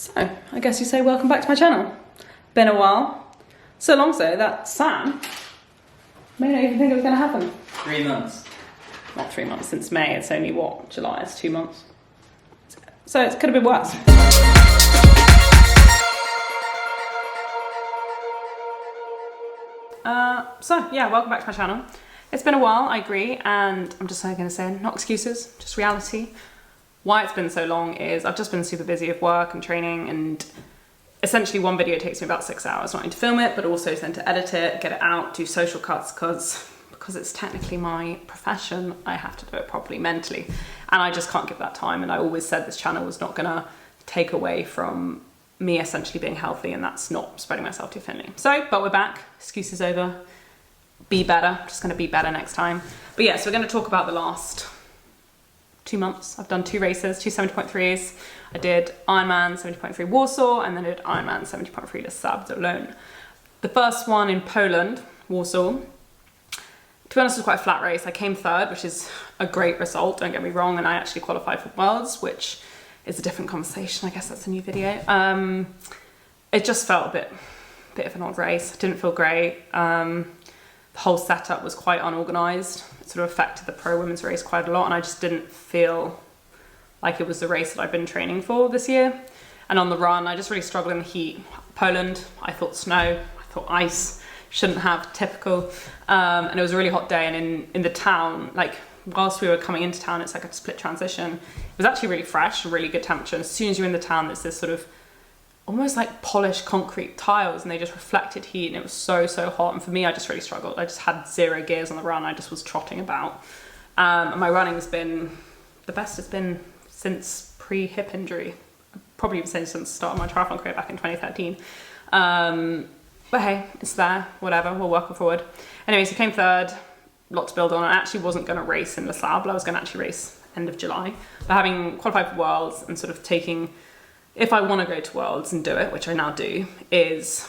So, I guess you say welcome back to my channel. Been a while. So long so that Sam may not even think it was going to happen. 3 months. Not 3 months, since May. It's only, what, July? It's 2 months. So it could have been worse. So, yeah, welcome back to my channel. It's been a while, I agree, and I'm just going to say, not excuses, just reality. Why it's been so long is I've just been super busy with work and training, and essentially one video takes me about 6 hours, not only to film it, but also then to edit it, get it out, do social cuts, because it's technically my profession, I have to do it properly mentally, and I just can't give that time. And I always said this channel was not gonna take away from me essentially being healthy, and that's not spreading myself too thinly. So, but we're back, excuses over, be better, just gonna be better next time. But yeah, so we're gonna talk about the last 2 months. I've done 2 races, 2 70.3s. I did Ironman 70.3 Warsaw, and then I did Ironman 70.3 Les Sables alone. The first one in Poland, Warsaw, to be honest, it was quite a flat race. I came 3rd, which is a great result, don't get me wrong, and I actually qualified for Worlds, which is a different conversation. I guess that's a new video. It just felt a bit of an odd race. It didn't feel great. The whole setup was quite unorganised. It sort of affected the pro women's race quite a lot, and I just didn't feel like it was the race that I've been training for this year. And on the run, I just really struggled in the heat. Poland, I thought snow, I thought ice, shouldn't have, typical. And it was a really hot day, and in the town, like whilst we were coming into town, it's like a split transition. It was actually really fresh, really good temperature. And as soon as you're in the town, there's this sort of almost like polished concrete tiles, and they just reflected heat, and it was so hot. And for me, I just really struggled. I just had 0 gears on the run. I just was trotting about. And my running's been the best it's been since pre-hip injury. Probably even since the start of my triathlon career back in 2013. But hey, it's there, whatever, we'll work it forward. Anyway, so came 3rd, lot to build on. I actually wasn't gonna race in Les Sables. I was gonna actually race end of July. But having qualified for Worlds and sort of taking, if I want to go to Worlds and do it, which I now do, is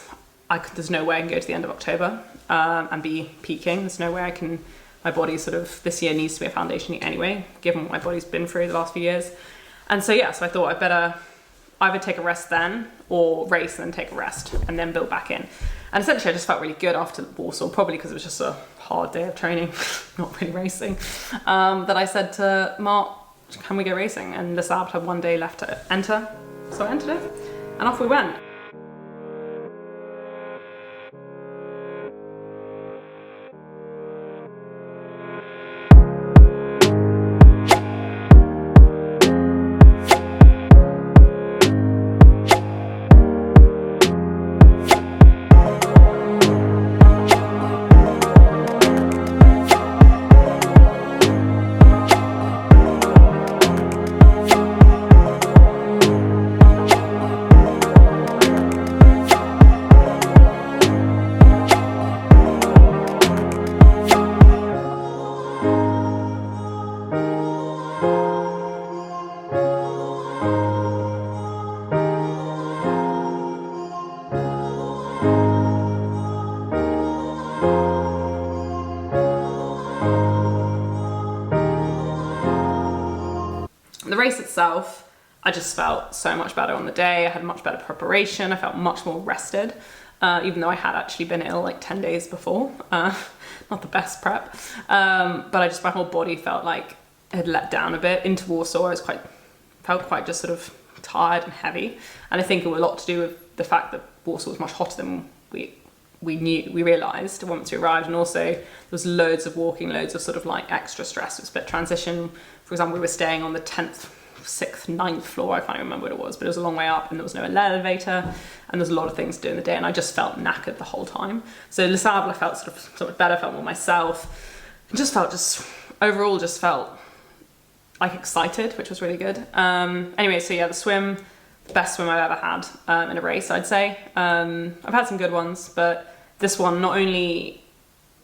there's no way I can go to the end of October and be peaking. There's no way I can, my body sort of, this year needs to be a foundation year anyway, given what my body's been through the last few years. And so yeah, so I thought I'd better either take a rest then, or race and then take a rest and then build back in. And essentially I just felt really good after Warsaw, probably because it was just a hard day of training, not really racing, that I said to Mark, can we go racing? And Les Sables had 1 day left to enter. So I entered it, and off we went. The race itself, I just felt so much better on the day. I had much better preparation. I felt much more rested, even though I had actually been ill like 10 days before. Not the best prep, but I just, my whole body felt like it had let down a bit. Into Warsaw, I felt quite just sort of tired and heavy. And I think it was a lot to do with the fact that Warsaw was much hotter than we realised once we arrived. And also there was loads of walking, loads of sort of like extra stress with split transition. For example, we were staying on the 10th, 6th, 9th floor, I can't even remember what it was, but it was a long way up, and there was no elevator, and there's a lot of things to do in the day, and I just felt knackered the whole time. So Les Sables, I felt sort of better, felt more myself, and just overall felt like excited, which was really good. Anyway, so yeah, the swim, the best swim I've ever had in a race, I'd say. I've had some good ones, but this one, not only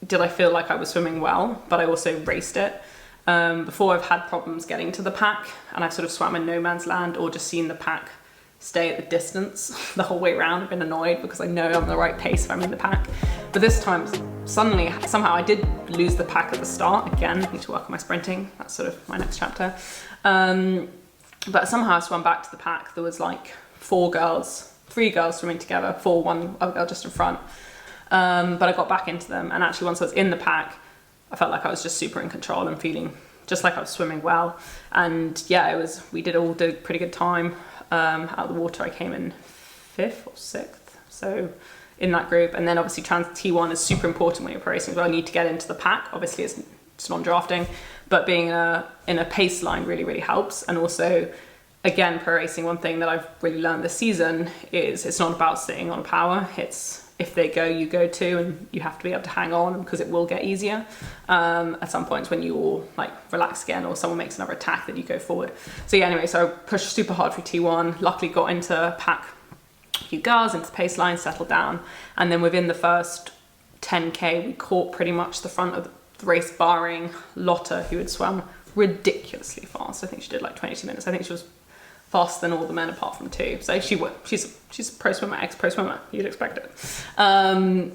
did I feel like I was swimming well, but I also raced it. Before, I've had problems getting to the pack, and I've sort of swam in no man's land or just seen the pack stay at the distance the whole way around. I've been annoyed because I know I'm the right pace if I'm in the pack. But this time, somehow I did lose the pack at the start. Again, I need to work on my sprinting. That's sort of my next chapter. But somehow I swam back to the pack. There was like three girls swimming together, one other girl just in front. But I got back into them, and actually once I was in the pack, I felt like I was just super in control and feeling just like I was swimming well. And yeah, we did a pretty good time. Out of the water, I came in 5th or 6th, so in that group. And then obviously T1 is super important when you're pro racing as well. You need to get into the pack. Obviously it's non-drafting, but being in a pace line really, really helps. And also, again, pro racing, one thing that I've really learned this season is it's not about sitting on power. It's if they go, you go too, and you have to be able to hang on because it will get easier at some points when you all like relax again or someone makes another attack that you go forward. So yeah, anyway, so I pushed super hard for T1, luckily got into pack a few girls, into the pace line, settled down, and then within the first 10k we caught pretty much the front of the race, barring Lotta, who had swum ridiculously fast. I think she did like 22 minutes. I think she was faster than all the men apart from 2. So she's a pro swimmer, ex-pro swimmer, you'd expect it.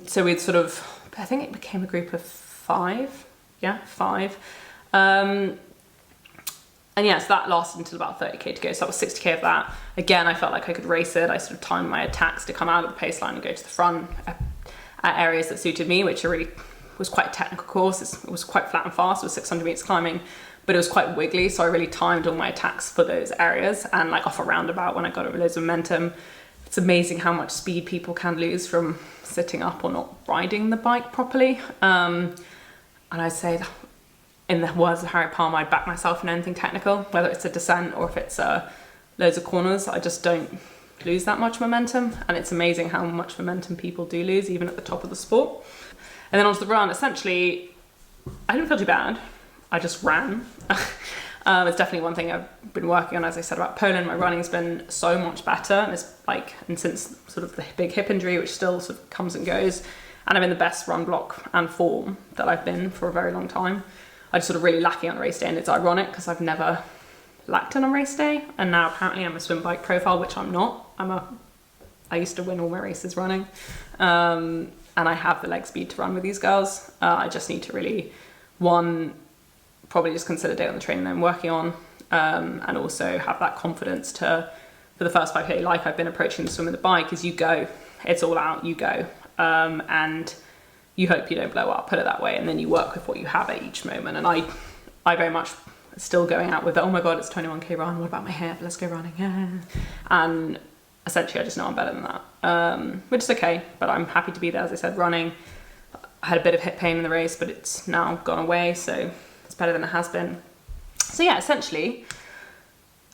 So we'd sort of, I think it became a group of 5. Yeah, 5. And yeah, so that lasted until about 30k to go. So that was 60k of that. Again, I felt like I could race it. I sort of timed my attacks to come out of the pace line and go to the front at areas that suited me, which was quite a technical course. It was quite flat and fast. It was 600 meters climbing, but it was quite wiggly, so I really timed all my attacks for those areas. And like off a roundabout when I got loads of momentum, it's amazing how much speed people can lose from sitting up or not riding the bike properly. And I'd say, in the words of Harry Palmer, I'd back myself in anything technical, whether it's a descent or if it's loads of corners. I just don't lose that much momentum, and it's amazing how much momentum people do lose, even at the top of the sport. And then onto the run, essentially, I didn't feel too bad. I just ran. It's definitely one thing I've been working on, as I said, about Poland. My running's been so much better, and since sort of the big hip injury, which still sort of comes and goes, and I'm in the best run block and form that I've been for a very long time. I'm sort of really lacking on race day, and it's ironic because I've never lacked on race day, and now apparently I'm a swim bike profile, which I'm not. I used to win all my races running, and I have the leg speed to run with these girls. I just need to really, probably just consolidate on the training that I'm working on, and also have that confidence for the first 5k, like I've been approaching the swim with the bike, is you go, it's all out, you go, and you hope you don't blow up, put it that way, and then you work with what you have at each moment. And I very much still going out with, oh my god, it's 21k run, what about my hip, let's go running, yeah. And essentially I just know I'm better than that, which is okay, but I'm happy to be there. As I said, running, I had a bit of hip pain in the race, but it's now gone away, so it's better than it has been. So yeah, essentially,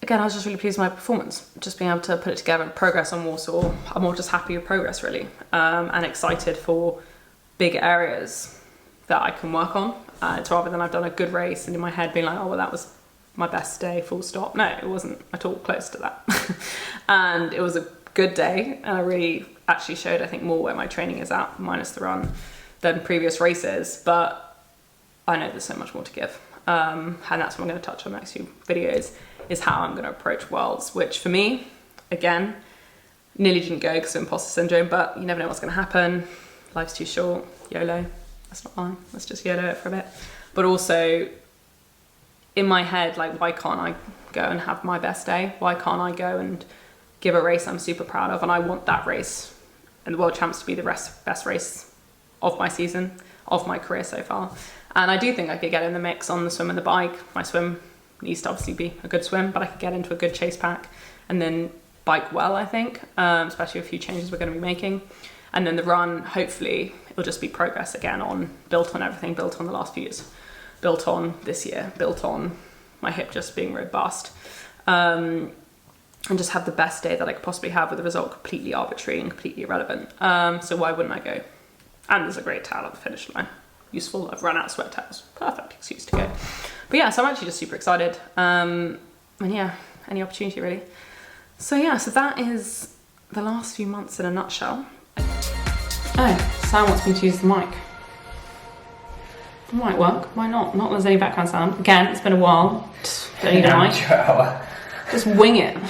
again, I was just really pleased with my performance, just being able to put it together and progress on Warsaw. I'm all just happy with progress, really, and excited for big areas that I can work on. It's rather than I've done a good race and in my head being like, oh, well, that was my best day, full stop. No, it wasn't at all close to that. And it was a good day, and I really actually showed, I think, more where my training is at, minus the run, than previous races. But I know there's so much more to give, and that's what I'm going to touch on in the next few videos, is how I'm going to approach Worlds, which for me, again, nearly didn't go because of imposter syndrome, but you never know what's going to happen. Life's too short. YOLO. That's not mine. Let's just YOLO it for a bit. But also, in my head, like, why can't I go and have my best day? Why can't I go and give a race I'm super proud of? And I want that race and the World Champs to be the best race of my season, of my career so far. And I do think I could get in the mix on the swim and the bike. My swim needs to obviously be a good swim, but I could get into a good chase pack and then bike well, I think, especially a few changes we're going to be making. And then the run, hopefully, it'll just be progress again, built on everything, built on the last few years, built on this year, built on my hip just being robust, and just have the best day that I could possibly have with the result completely arbitrary and completely irrelevant. So why wouldn't I go? And there's a great towel at the finish line. Useful. I've run out of sweat towels. Perfect excuse to go. But yeah, so I'm actually just super excited. And yeah, any opportunity really. So yeah, so that is the last few months in a nutshell. Oh, Sam wants me to use the mic. It might work, why not? Not that there's any background sound. Again, it's been a while. Don't need a mic. Just wing it.